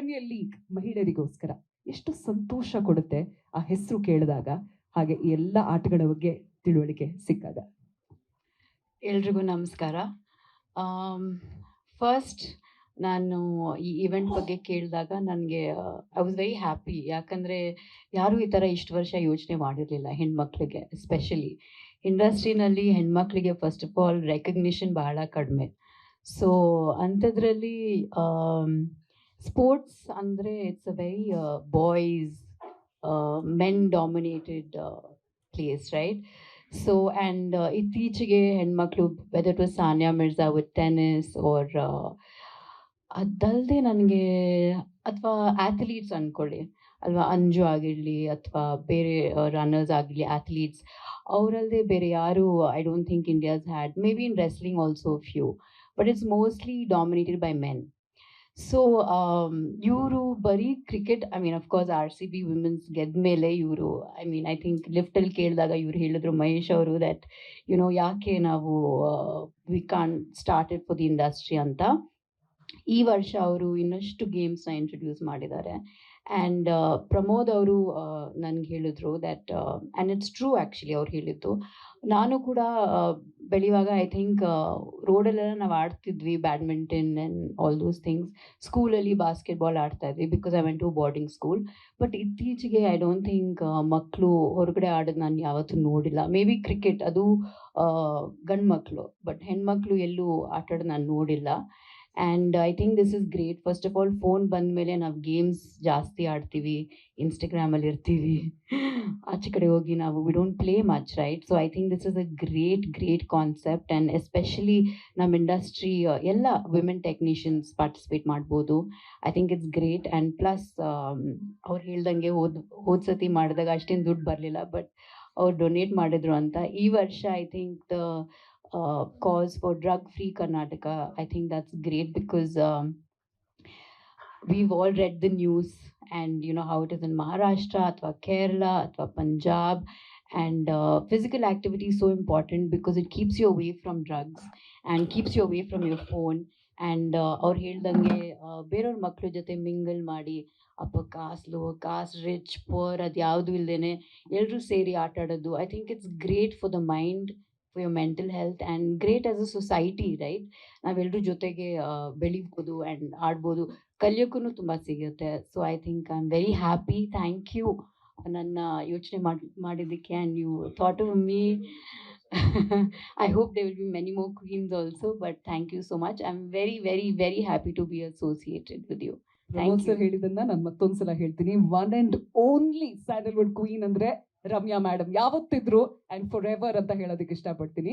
Premier league ಮಹಿಳೆಯರಿಗೋಸ್ಕರ ಎಷ್ಟು ಸಂತೋಷ ಕೊಡುತ್ತೆ ಆ ಹೆಸರು ಕೇಳಿದಾಗ, ಹಾಗೆ ಈ ಎಲ್ಲ ಆಟಗಳ ಬಗ್ಗೆ ತಿಳುವಳಿಕೆ ಸಿಕ್ಕಾಗ. ಎಲ್ರಿಗೂ ನಮಸ್ಕಾರ. ಫಸ್ಟ್ ನಾನು ಈ ಇವೆಂಟ್ ಬಗ್ಗೆ ಕೇಳಿದಾಗ ನನಗೆ ಐ ವಾಸ್ ವೆರಿ ಹ್ಯಾಪಿ. ಯಾಕಂದರೆ ಯಾರೂ ಈ ಥರ ಇಷ್ಟು ವರ್ಷ ಯೋಚನೆ ಮಾಡಿರಲಿಲ್ಲ ಹೆಣ್ಮಕ್ಳಿಗೆ. ಎಸ್ಪೆಷಲಿ ಇಂಡಸ್ಟ್ರಿನಲ್ಲಿ ಹೆಣ್ಮಕ್ಳಿಗೆ ಫಸ್ಟ್ ಆಫ್ ಆಲ್ ರೆಕಗ್ನಿಷನ್ ಬಹಳ ಕಡಿಮೆ. ಸೊ ಅಂಥದ್ರಲ್ಲಿ ಸ್ಪೋರ್ಟ್ಸ್ ಅಂದರೆ it's a very boys men dominated place, right? So and ಇತ್ತೀಚೆಗೆ ಹೆಣ್ಮಕ್ಳು whether it was Sania Mirza with tennis or ಅದಲ್ಲದೆ ನನಗೆ ಅಥವಾ ಆ್ಯಥಲೀಟ್ಸ್ ಅಂದ್ಕೊಳ್ಳಿ ಅಲ್ವಾ, ಅಂಜು ಆಗಿರಲಿ ಅಥವಾ ಬೇರೆ ರನ್ನರ್ಸ್ ಆಗಲಿ ಆ್ಯಥಲೀಟ್ಸ್, ಅವರಲ್ಲದೆ ಬೇರೆ ಯಾರು I don't think India's had, may be in wrestling also few, but it's mostly dominated by men. So ಇವರು ಬರೀ cricket, I mean of course RCB women's ಗೆದ್ದ ಮೇಲೆ ಇವರು ಐ ಥಿಂಕ್ ಲಿಫ್ಟಲ್ಲಿ ಕೇಳಿದಾಗ ಇವ್ರು ಹೇಳಿದ್ರು, ಮಹೇಶ್ ಅವರು, ದಟ್ ಯಾಕೆ ನಾವು we can start it for the industry ಅಂತ. ಈ ವರ್ಷ ಅವರು ಇನ್ನಷ್ಟು ಗೇಮ್ಸ್ನ ಇಂಟ್ರೊಡ್ಯೂಸ್ ಮಾಡಿದ್ದಾರೆ. ಆ್ಯಂಡ್ ಪ್ರಮೋದ್ ಅವರು ನನಗೆ ಹೇಳಿದ್ರು that, and it's true actually ಅವ್ರು ಹೇಳಿದ್ದು. ನಾನು ಕೂಡ ಬೆಳೆಯುವಾಗ ಐ ಥಿಂಕ್ ರೋಡಲ್ಲೆಲ್ಲ ನಾವು ಆಡ್ತಿದ್ವಿ badminton and all those things. ಸ್ಕೂಲಲ್ಲಿ ಬಾಸ್ಕೆಟ್ಬಾಲ್ ಆಡ್ತಾ ಇದ್ವಿ because I went to boarding school. But ಇತ್ತೀಚೆಗೆ ಐ ಡೋಂಟ್ ಥಿಂಕ್ ಮಕ್ಕಳು ಹೊರಗಡೆ ಆಡೋದು ನಾನು ಯಾವತ್ತೂ ನೋಡಿಲ್ಲ. ಮೇ ಬಿ ಕ್ರಿಕೆಟ್ ಅದು ಗಂಡು ಮಕ್ಕಳು, ಬಟ್ ಹೆಣ್ಮಕ್ಳು ಎಲ್ಲೂ ಆಟಾಡೋದು ನಾನು ನೋಡಿಲ್ಲ. And I think this is great. First of all phone ಬಂದ ಮೇಲೆ ನಾವು ಗೇಮ್ಸ್ ಜಾಸ್ತಿ ಆಡ್ತೀವಿ, ಇನ್ಸ್ಟಾಗ್ರಾಮಲ್ಲಿ ಇರ್ತೀವಿ, ಆಚೆ ಕಡೆ ಹೋಗಿ ನಾವು we don't play much, right? So I think this is a great concept. And especially ನಮ್ಮ ಇಂಡಸ್ಟ್ರಿ ಎಲ್ಲ ವಿಮೆನ್ ಟೆಕ್ನಿಷಿಯನ್ಸ್ ಪಾರ್ಟಿಸಿಪೇಟ್ ಮಾಡ್ಬೋದು. I think it's great. And plus ಅವ್ರು ಹೇಳ್ದಂಗೆ ಹೋದ ಸತಿ ಮಾಡಿದಾಗ ಅಷ್ಟೇನು ದುಡ್ಡು ಬರಲಿಲ್ಲ, ಬಟ್ ಅವ್ರು ಡೊನೇಟ್ ಮಾಡಿದ್ರು ಅಂತ. ಈ ವರ್ಷ I think the cause for drug free Karnataka, I think that's great because we've all read the news and you know how it is in Maharashtra athwa Kerala athwa Punjab, and physical activity is so important because it keeps you away from drugs and keeps you away from your phone. And ಅವ್ರು ಹೇಳ್ದಂಗೆ ಬೇರೆಯವ್ರ ಮಕ್ಳ ಜೊತೆ mingle ಮಾಡಿ ಅಪ್ಪ cost rich poor ಅದು ಯಾವುದು ಇಲ್ಲದೇನೆ ಎಲ್ಲರೂ ಸೇರಿ ಆಟ ಆಡೋದು, I think it's great for the mind, for your mental health, and great as a society, right? ನಾವೆಲ್ಲರೂ ಜೊತೆಗೆ ಬೆಳಿಬೋದು ಆ್ಯಂಡ್ ಆಡ್ಬೋದು, ಕಲಿಯೋಕ್ಕೂ ತುಂಬ ಸಿಗುತ್ತೆ. So I think I am very happy. Thank you ನನ್ನ ಯೋಚನೆ ಮಾಡಿದ್ದಕ್ಕೆ, and you thought of me. I hope they will be many more queens also, but thank you so much. I am very very very happy to be associated with you. Pramod sir ಹೇಳಿದ್ದನ್ನ ನಾನು ಮತ್ತೊಂದ್ಸಲ ಹೇಳ್ತೀನಿ, one and only Sandalwood queen ಅಂದ್ರೆ Ramya madam ಯಾವತ್ತಿದ್ರು, and for ever ಅಂತ ಹೇಳೋದಕ್ಕೆ ಇಷ್ಟಪಡ್ತೀನಿ.